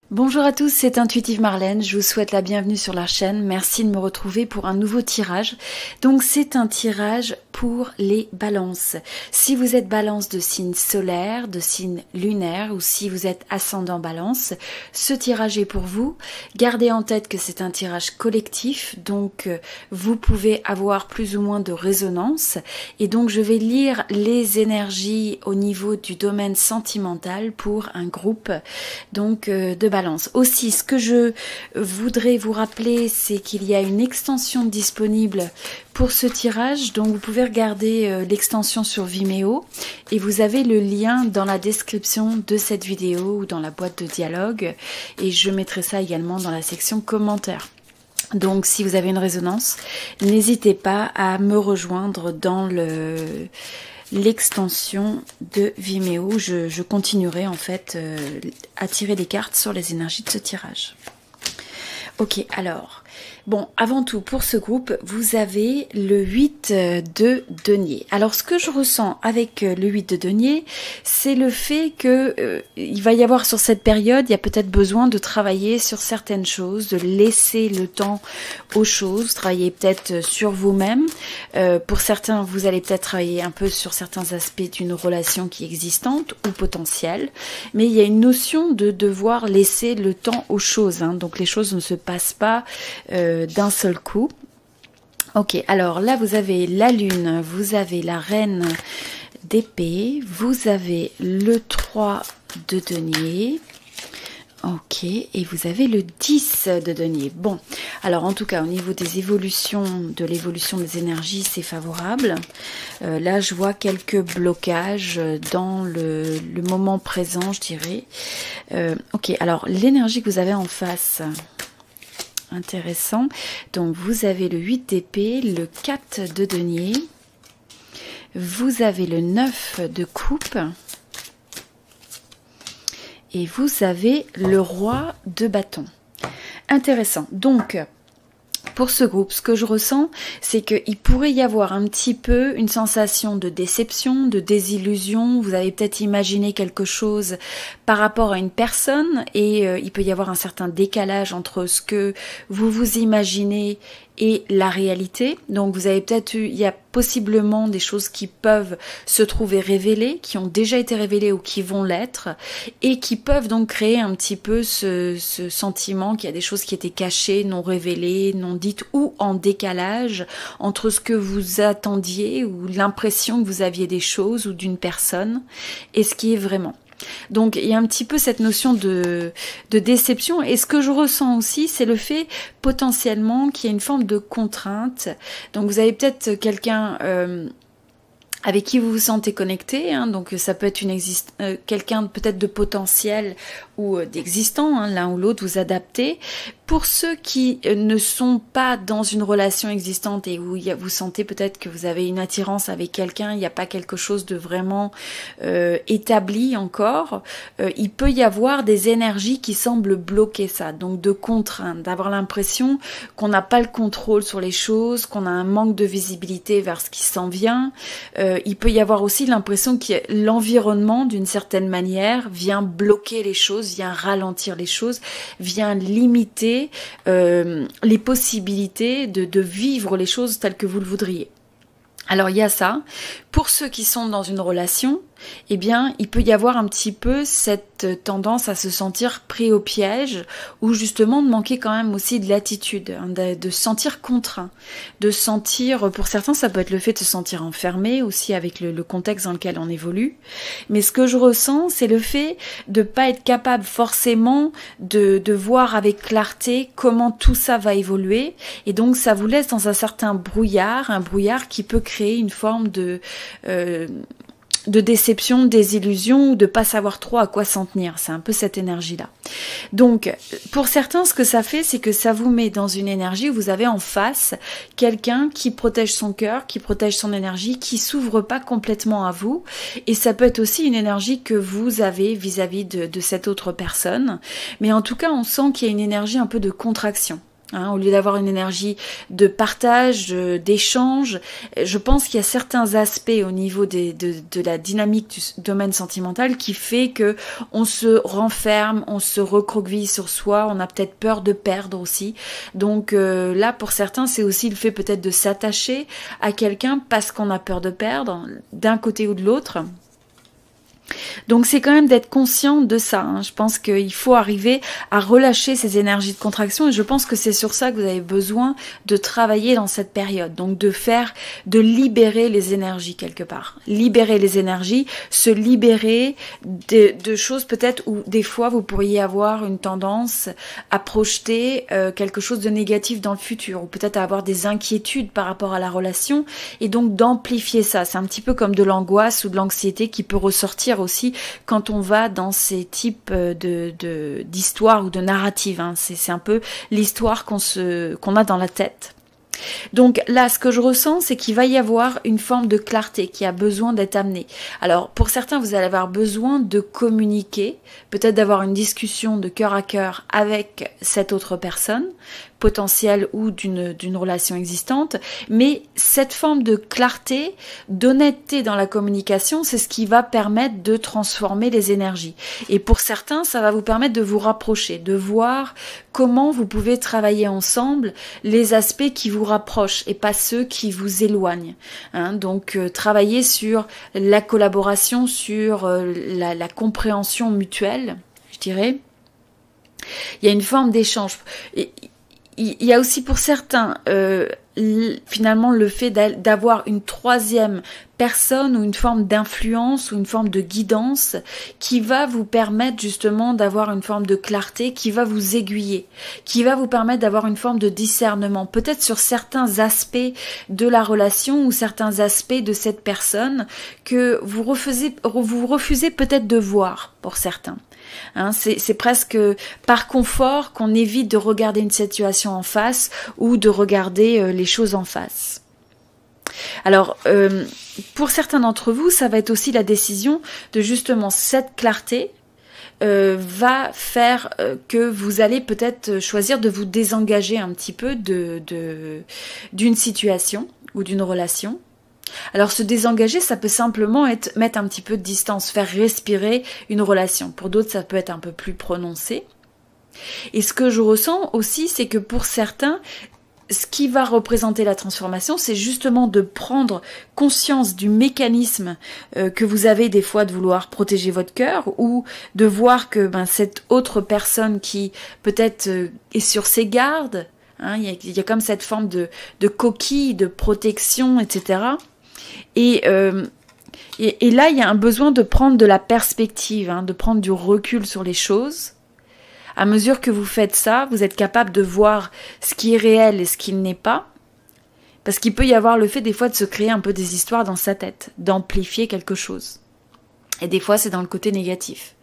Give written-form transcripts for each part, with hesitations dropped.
Bonjour à tous, c'est Intuitive Marlène, je vous souhaite la bienvenue sur la chaîne, merci de me retrouver pour un nouveau tirage. Donc c'est un tirage pour les balances. Si vous êtes balance de signe solaire, de signe lunaire ou si vous êtes ascendant balance, ce tirage est pour vous. Gardez en tête que c'est un tirage collectif, donc vous pouvez avoir plus ou moins de résonance. Et donc je vais lire les énergies au niveau du domaine sentimental pour un groupe donc de balance. Aussi, ce que je voudrais vous rappeler, c'est qu'il y a une extension disponible pour ce tirage, donc vous pouvez regarder l'extension sur Vimeo et vous avez le lien dans la description de cette vidéo ou dans la boîte de dialogue et je mettrai ça également dans la section commentaires. Donc si vous avez une résonance, n'hésitez pas à me rejoindre dans l'extension de Vimeo. Je continuerai en fait à tirer des cartes sur les énergies de ce tirage. Ok, alors, bon, avant tout, pour ce groupe, vous avez le 8 de denier. Alors, ce que je ressens avec le 8 de denier, c'est le fait que il va y avoir sur cette période, il y a peut-être besoin de travailler sur certaines choses, de laisser le temps aux choses, travailler peut-être sur vous-même. Pour certains, vous allez peut-être travailler un peu sur certains aspects d'une relation qui est existante ou potentielle, mais il y a une notion de devoir laisser le temps aux choses, hein. Donc les choses ne se passent pas d'un seul coup. Ok, alors là vous avez la lune, vous avez la reine d'épée, vous avez le 3 de denier. Ok, et vous avez le 10 de denier. Bon, alors en tout cas au niveau des évolutions, de l'évolution des énergies, c'est favorable. Là je vois quelques blocages dans le moment présent, je dirais. Ok, alors l'énergie que vous avez en face, intéressant. Donc vous avez le 8 d'épée, le 4 de denier, vous avez le 9 de coupe et vous avez le roi de bâton. Intéressant. Donc pour ce groupe, ce que je ressens, c'est qu'il pourrait y avoir un petit peu une sensation de déception, de désillusion. Vous avez peut-être imaginé quelque chose par rapport à une personne et il peut y avoir un certain décalage entre ce que vous vous imaginez et la réalité. Donc vous avez peut-être eu, il y a possiblement des choses qui peuvent se trouver révélées, qui ont déjà été révélées ou qui vont l'être, et qui peuvent donc créer un petit peu ce sentiment qu'il y a des choses qui étaient cachées, non révélées, non dites, ou en décalage entre ce que vous attendiez ou l'impression que vous aviez des choses ou d'une personne et ce qui est vraiment. Donc il y a un petit peu cette notion de déception et ce que je ressens aussi c'est le fait potentiellement qu'il y a une forme de contrainte. Donc vous avez peut-être quelqu'un avec qui vous vous sentez connecté, hein, donc ça peut être quelqu'un peut-être de potentiel ou d'existant, hein, l'un ou l'autre, vous adaptez. Pour ceux qui ne sont pas dans une relation existante et où vous sentez peut-être que vous avez une attirance avec quelqu'un, il n'y a pas quelque chose de vraiment établi encore, il peut y avoir des énergies qui semblent bloquer ça, donc de contraintes, d'avoir l'impression qu'on n'a pas le contrôle sur les choses, qu'on a un manque de visibilité vers ce qui s'en vient. Il peut y avoir aussi l'impression que l'environnement, d'une certaine manière, vient bloquer les choses, vient ralentir les choses, vient limiter les possibilités de vivre les choses telles que vous le voudriez. Alors il y a ça. Pour ceux qui sont dans une relation, eh bien, il peut y avoir un petit peu cette tendance à se sentir pris au piège ou justement de manquer quand même aussi de l'attitude, hein, de se sentir contraint, de sentir, pour certains ça peut être le fait de se sentir enfermé aussi avec le contexte dans lequel on évolue, mais ce que je ressens c'est le fait de pas être capable forcément de voir avec clarté comment tout ça va évoluer et donc ça vous laisse dans un certain brouillard, un brouillard qui peut créer une forme de déception, de désillusion ou de pas savoir trop à quoi s'en tenir. C'est un peu cette énergie-là. Donc, pour certains, ce que ça fait, c'est que ça vous met dans une énergie où vous avez en face quelqu'un qui protège son cœur, qui protège son énergie, qui s'ouvre pas complètement à vous. Et ça peut être aussi une énergie que vous avez vis-à-vis de cette autre personne. Mais en tout cas, on sent qu'il y a une énergie un peu de contraction. Au lieu d'avoir une énergie de partage, d'échange, je pense qu'il y a certains aspects au niveau de la dynamique du domaine sentimental qui fait que on se renferme, on se recroqueville sur soi, on a peut-être peur de perdre aussi. Donc là, pour certains, c'est aussi le fait peut-être de s'attacher à quelqu'un parce qu'on a peur de perdre, d'un côté ou de l'autre. Donc c'est quand même d'être conscient de ça. Je pense qu'il faut arriver à relâcher ces énergies de contraction et je pense que c'est sur ça que vous avez besoin de travailler dans cette période. Donc de libérer les énergies quelque part. Libérer les énergies, se libérer de choses peut-être où des fois vous pourriez avoir une tendance à projeter quelque chose de négatif dans le futur ou peut-être à avoir des inquiétudes par rapport à la relation et donc d'amplifier ça. C'est un petit peu comme de l'angoisse ou de l'anxiété qui peut ressortir aussi quand on va dans ces types d'histoires ou de narratives. C'est un peu l'histoire qu'on a dans la tête. Donc là, ce que je ressens, c'est qu'il va y avoir une forme de clarté qui a besoin d'être amenée. Alors, pour certains, vous allez avoir besoin de communiquer, peut-être d'avoir une discussion de cœur à cœur avec cette autre personne, potentielle ou d'une relation existante, mais cette forme de clarté, d'honnêteté dans la communication, c'est ce qui va permettre de transformer les énergies. Et pour certains, ça va vous permettre de vous rapprocher, de voir comment vous pouvez travailler ensemble les aspects qui vous rapprochent et pas ceux qui vous éloignent. Donc, travailler sur la collaboration, sur la compréhension mutuelle, je dirais. Il y a une forme d'échange. Il y a aussi pour certains finalement le fait d'avoir une troisième personne ou une forme d'influence ou une forme de guidance qui va vous permettre justement d'avoir une forme de clarté, qui va vous aiguiller, qui va vous permettre d'avoir une forme de discernement, peut-être sur certains aspects de la relation ou certains aspects de cette personne que vous refusez peut-être de voir pour certains. C'est presque par confort qu'on évite de regarder une situation en face ou de regarder les choses en face. Alors, pour certains d'entre vous, ça va être aussi la décision de justement cette clarté va faire que vous allez peut-être choisir de vous désengager un petit peu d'une situation ou d'une relation. Alors se désengager, ça peut simplement être mettre un petit peu de distance, faire respirer une relation. Pour d'autres, ça peut être un peu plus prononcé. Et ce que je ressens aussi, c'est que pour certains, ce qui va représenter la transformation, c'est justement de prendre conscience du mécanisme que vous avez des fois de vouloir protéger votre cœur ou de voir que cette autre personne qui peut-être est sur ses gardes, il y a comme cette forme de coquille, de protection, etc. Et là, il y a un besoin de prendre de la perspective, de prendre du recul sur les choses. À mesure que vous faites ça, vous êtes capable de voir ce qui est réel et ce qui ne l'est pas. Parce qu'il peut y avoir le fait des fois de se créer un peu des histoires dans sa tête, d'amplifier quelque chose. Et des fois, c'est dans le côté négatif.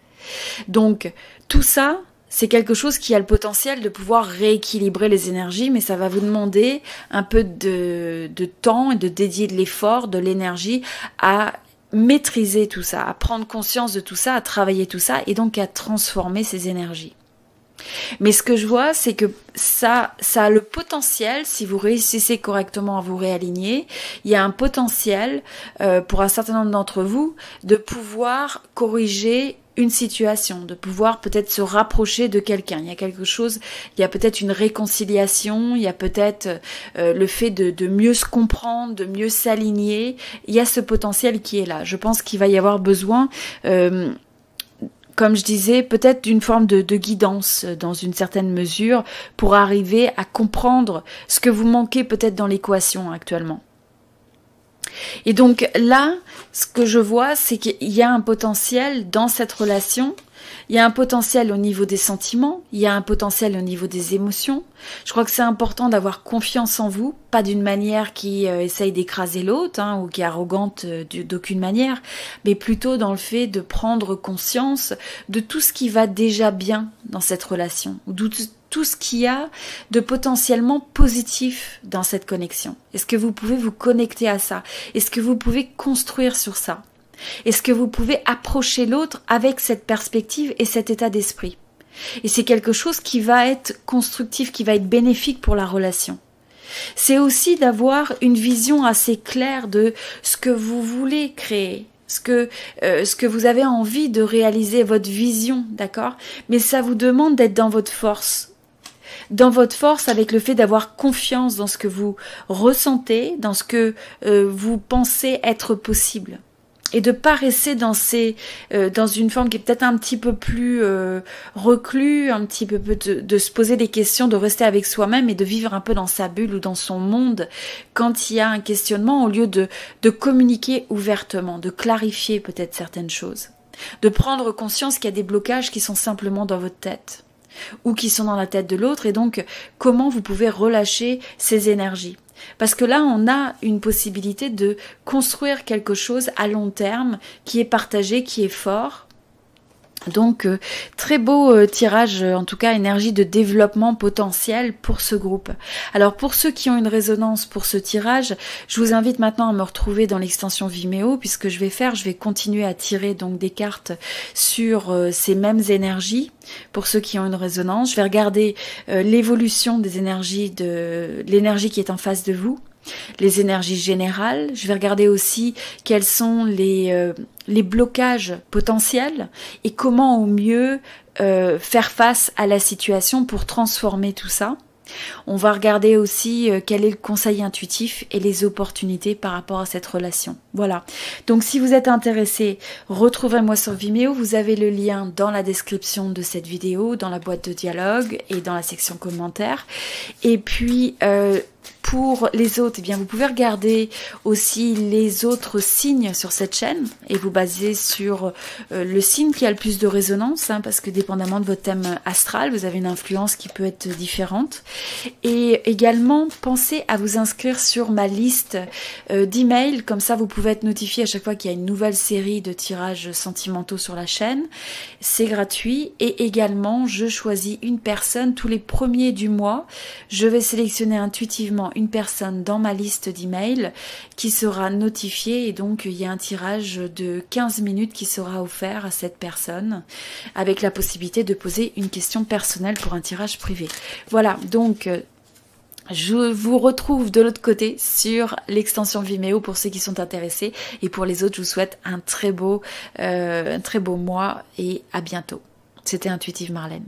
Donc, tout ça, c'est quelque chose qui a le potentiel de pouvoir rééquilibrer les énergies, mais ça va vous demander un peu de temps et de dédier de l'effort, de l'énergie à maîtriser tout ça, à prendre conscience de tout ça, à travailler tout ça et donc à transformer ces énergies. Mais ce que je vois, c'est que ça a le potentiel, si vous réussissez correctement à vous réaligner, il y a un potentiel pour un certain nombre d'entre vous de pouvoir corriger une situation, de pouvoir peut-être se rapprocher de quelqu'un. Il y a quelque chose, il y a peut-être une réconciliation, il y a peut-être le fait de mieux se comprendre, de mieux s'aligner. Il y a ce potentiel qui est là. Je pense qu'il va y avoir besoin, comme je disais, peut-être d'une forme de guidance dans une certaine mesure pour arriver à comprendre ce que vous manquez peut-être dans l'équation actuellement. Et donc là, ce que je vois, c'est qu'il y a un potentiel dans cette relation, il y a un potentiel au niveau des sentiments, il y a un potentiel au niveau des émotions. Je crois que c'est important d'avoir confiance en vous, pas d'une manière qui essaye d'écraser l'autre ou qui est arrogante d'aucune manière, mais plutôt dans le fait de prendre conscience de tout ce qui va déjà bien dans cette relation, ou tout ce qu'il y a de potentiellement positif dans cette connexion. Est-ce que vous pouvez vous connecter à ça? Est-ce que vous pouvez construire sur ça? Est-ce que vous pouvez approcher l'autre avec cette perspective et cet état d'esprit? Et c'est quelque chose qui va être constructif, qui va être bénéfique pour la relation. C'est aussi d'avoir une vision assez claire de ce que vous voulez créer, ce que vous avez envie de réaliser, votre vision, d'accord? Mais ça vous demande d'être dans votre force. Dans votre force avec le fait d'avoir confiance dans ce que vous ressentez, dans ce que vous pensez être possible. Et de pas rester dans une forme qui est peut-être un petit peu plus reclus, un petit peu de se poser des questions, de rester avec soi-même et de vivre un peu dans sa bulle ou dans son monde quand il y a un questionnement, au lieu de communiquer ouvertement, de clarifier peut-être certaines choses, de prendre conscience qu'il y a des blocages qui sont simplement dans votre tête ou qui sont dans la tête de l'autre, et donc comment vous pouvez relâcher ces énergies. Parce que là, on a une possibilité de construire quelque chose à long terme qui est partagé, qui est fort. Donc, très beau tirage, en tout cas, énergie de développement potentiel pour ce groupe. Alors, pour ceux qui ont une résonance pour ce tirage, je vous invite maintenant à me retrouver dans l'extension Vimeo, puisque je vais continuer à tirer donc des cartes sur ces mêmes énergies. Pour ceux qui ont une résonance, je vais regarder l'évolution des énergies, de l'énergie qui est en face de vous, les énergies générales. Je vais regarder aussi quels sont les blocages potentiels et comment au mieux faire face à la situation pour transformer tout ça. On va regarder aussi quel est le conseil intuitif et les opportunités par rapport à cette relation. Voilà. Donc si vous êtes intéressé, retrouvez-moi sur Vimeo. Vous avez le lien dans la description de cette vidéo, dans la boîte de dialogue et dans la section commentaires. Et puis pour les autres, eh bien, vous pouvez regarder aussi les autres signes sur cette chaîne et vous baser sur le signe qui a le plus de résonance, hein, parce que dépendamment de votre thème astral, vous avez une influence qui peut être différente. Et également, pensez à vous inscrire sur ma liste d'emails, comme ça vous pouvez être notifié à chaque fois qu'il y a une nouvelle série de tirages sentimentaux sur la chaîne. C'est gratuit et également, je choisis une personne tous les premiers du mois. Je vais sélectionner intuitivement une personne dans ma liste d'emails qui sera notifiée, et donc il y a un tirage de 15 minutes qui sera offert à cette personne avec la possibilité de poser une question personnelle pour un tirage privé. Voilà, donc je vous retrouve de l'autre côté sur l'extension Vimeo pour ceux qui sont intéressés, et pour les autres je vous souhaite un très beau mois et à bientôt. C'était Intuitive Marlène.